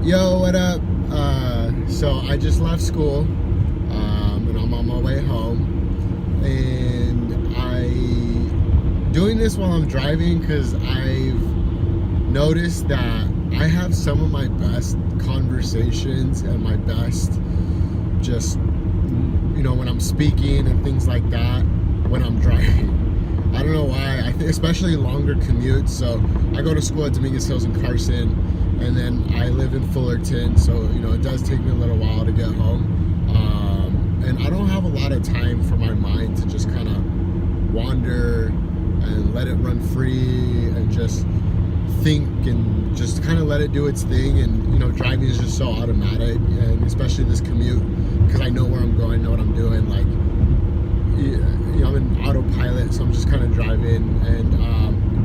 Yo, what up? So I just left school, and I'm on my way home, and doing this while I'm driving because I've noticed that I have some of my best conversations and my best just, when I'm speaking and things like that when I'm driving. I don't know why. I think especially longer commutes. So I go to school at Dominguez Hills in Carson, and then I live in Fullerton. So it does take me a little while to get home, and I don't have a lot of time for my mind to just kind of wander and let it run free and just think and just kind of let it do its thing. And driving is just so automatic, and especially this commute because I know where I'm going, know what I'm doing. Like, I'm in autopilot, so I'm just kind of driving.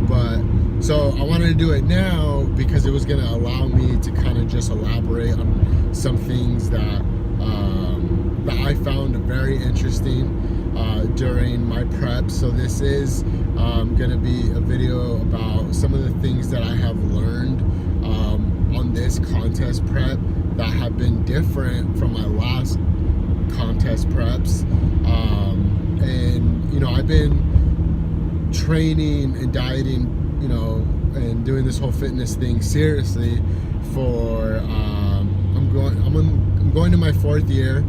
But so I wanted to do it now because it was going to allow me to kind of just elaborate on some things that I found very interesting during my prep. So this is going to be a video about some of the things that I have learned on this contest prep that have been different from my last contest preps. And I've been training and dieting, and doing this whole fitness thing seriously for I'm going to my 4th year,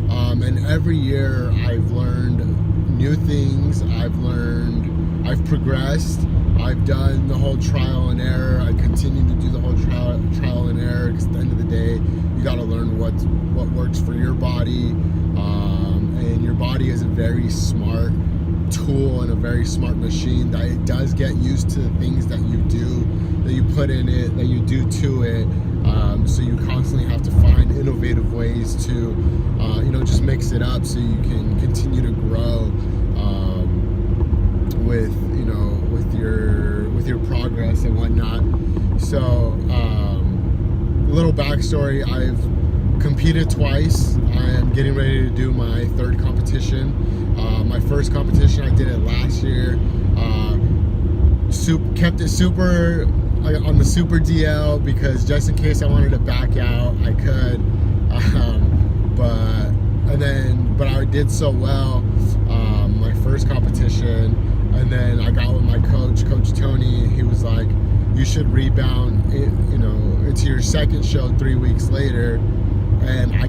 and every year I've learned new things. I've progressed. I've done the whole trial and error. I continue to do the whole trial and error because at the end of the day, you got to learn what works for your body. And your body is a very smart tool and a very smart machine that it does get used to the things that you do, that you put in it, that you do to it. So you constantly have to find innovative ways to, just mix it up so you can continue to grow with your progress and whatnot. So a little backstory: I've competed twice. I am getting ready to do my 3rd competition. My first competition, I did it last year. Kept it super on the super DL because just in case I wanted to back out, I could. But I did so well my first competition, and then I got with my coach, Coach Tony. He was like, "You should rebound into your second show 3 weeks later." And I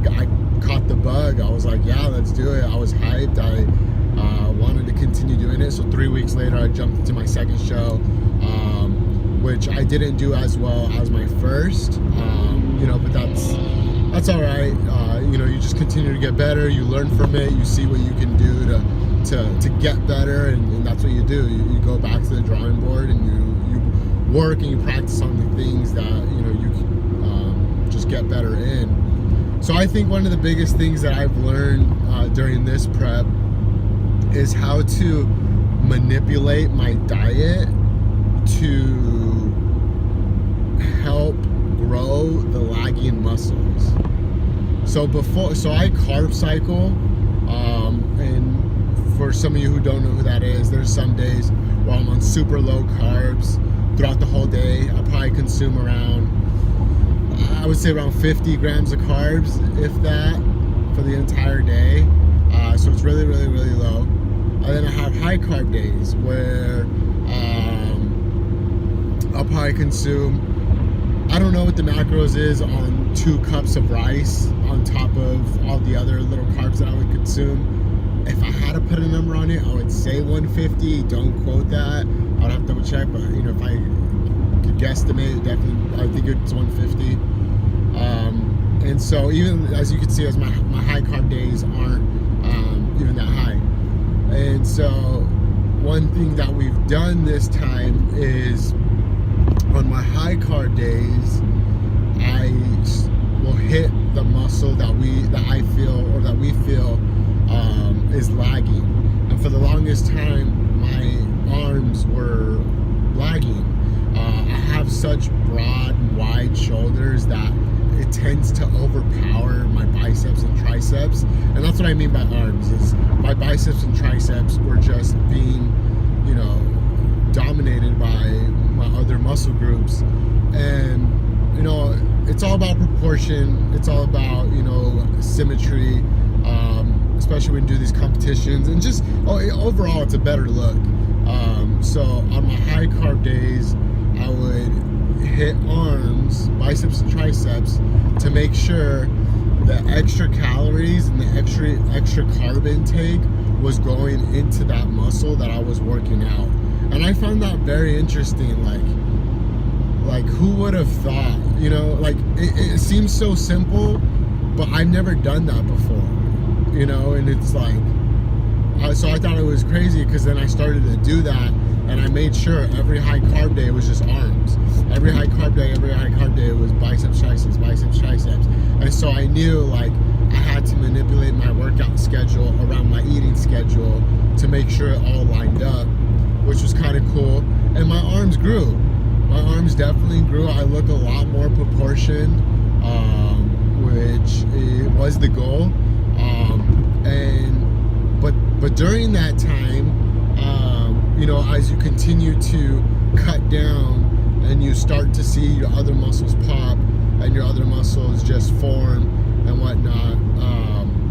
caught the bug. I was like, yeah, let's do it. I was hyped. I wanted to continue doing it. So 3 weeks later, I jumped into my second show, which I didn't do as well as my first, but that's all right. You just continue to get better. You learn from it. You see what you can do to get better, and that's what you do. You go back to the drawing board and you work and you practice on the things that you can just get better in. So I think one of the biggest things that I've learned during this prep is how to manipulate my diet to help grow the lagging muscles. So I carb cycle, and for some of you who don't know who that is, there's some days where I'm on super low carbs throughout the whole day. I probably consume I would say around 50 grams of carbs, if that, for the entire day. So it's really, really, really low. And then I have high carb days where I'll probably consume, I don't know what the macros is on 2 cups of rice on top of all the other little carbs that I would consume. If I had to put a number on it, I would say 150. Don't quote that. I'd have to double check, but if I could guesstimate, definitely, I think it's 150. And so even as you can see, as my high carb days aren't even that high. And so one thing that we've done this time is on my high carb days, I will hit the muscle that I feel or that we feel is lagging. And for the longest time, my arms were lagging. I have such broad and wide shoulders that it tends to overpower my biceps and triceps. And that's what I mean by arms, is my biceps and triceps were just being, dominated by my other muscle groups. And, it's all about proportion. It's all about, you know, symmetry, especially when you do these competitions, and just overall it's a better look. So on my high carb days, I would hit arms, biceps and triceps to make sure the extra calories and the extra carb intake was going into that muscle that I was working out. And I found that very interesting. Like who would have thought, you know, like it seems so simple, but I've never done that before, you know. And it's like, so I thought it was crazy, because then I started to do that, and I made sure every high carb day was just arms. Every high carb day was biceps, triceps. And so I knew, like, I had to manipulate my workout schedule around my eating schedule to make sure it all lined up, which was kind of cool. And my arms grew. My arms definitely grew. I look a lot more proportioned, which was the goal. But during that time, you know, as you continue to cut down and you start to see your other muscles pop and your other muscles just form and whatnot,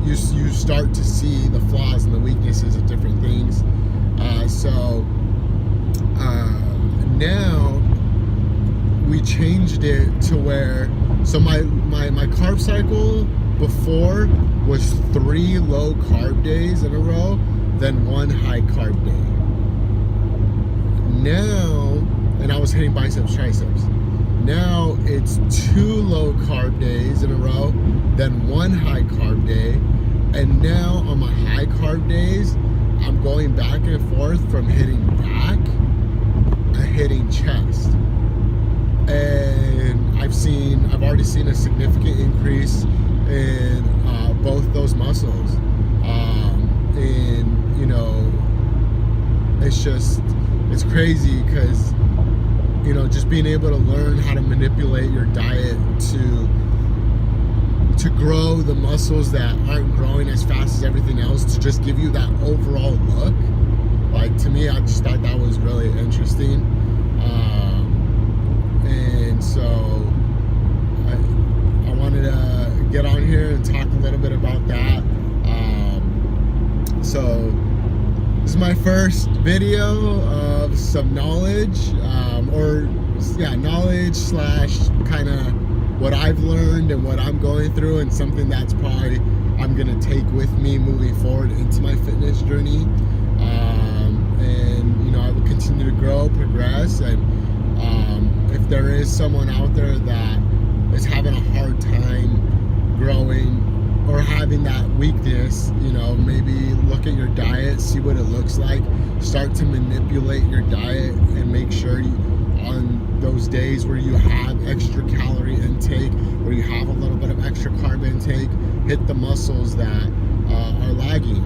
you start to see the flaws and the weaknesses of different things. Now we changed it to where, so my carb cycle before was 3 low carb days in a row, then 1 high carb day. Now, and I was hitting biceps, triceps. Now it's 2 low carb days in a row, then 1 high carb day. And now on my high carb days, I'm going back and forth from hitting back and hitting chest. And I've already seen a significant increase in both those muscles. And, you know, it's crazy, because, you know, just being able to learn how to manipulate your diet to grow the muscles that aren't growing as fast as everything else, to just give you that overall look. Like, to me, I just thought that was really interesting. And so I wanted to get on here and talk a little bit about that. So this is my first video of some knowledge, knowledge / kind of what I've learned and what I'm going through, and something that's probably I'm gonna take with me moving forward into my fitness journey. And, you know, I will continue to grow, progress, and if there is someone out there that is having a hard time growing or having that weakness, you know, maybe look at your diet, see what it looks like, start to manipulate your diet, and make sure on those days where you have extra calorie intake, where you have a little bit of extra carb intake, hit the muscles that are lagging.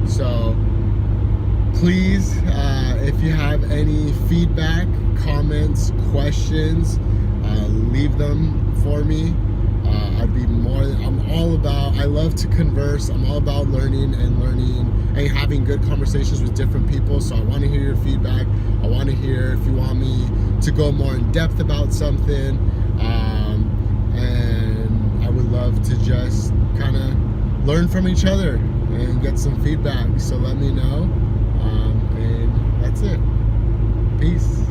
So please, if you have any feedback, comments, questions, leave them for me. I love to converse. I'm all about learning and having good conversations with different people. So I want to hear your feedback. I want to hear if you want me to go more in depth about something. And I would love to just kind of learn from each other and get some feedback. So let me know. And that's it. Peace.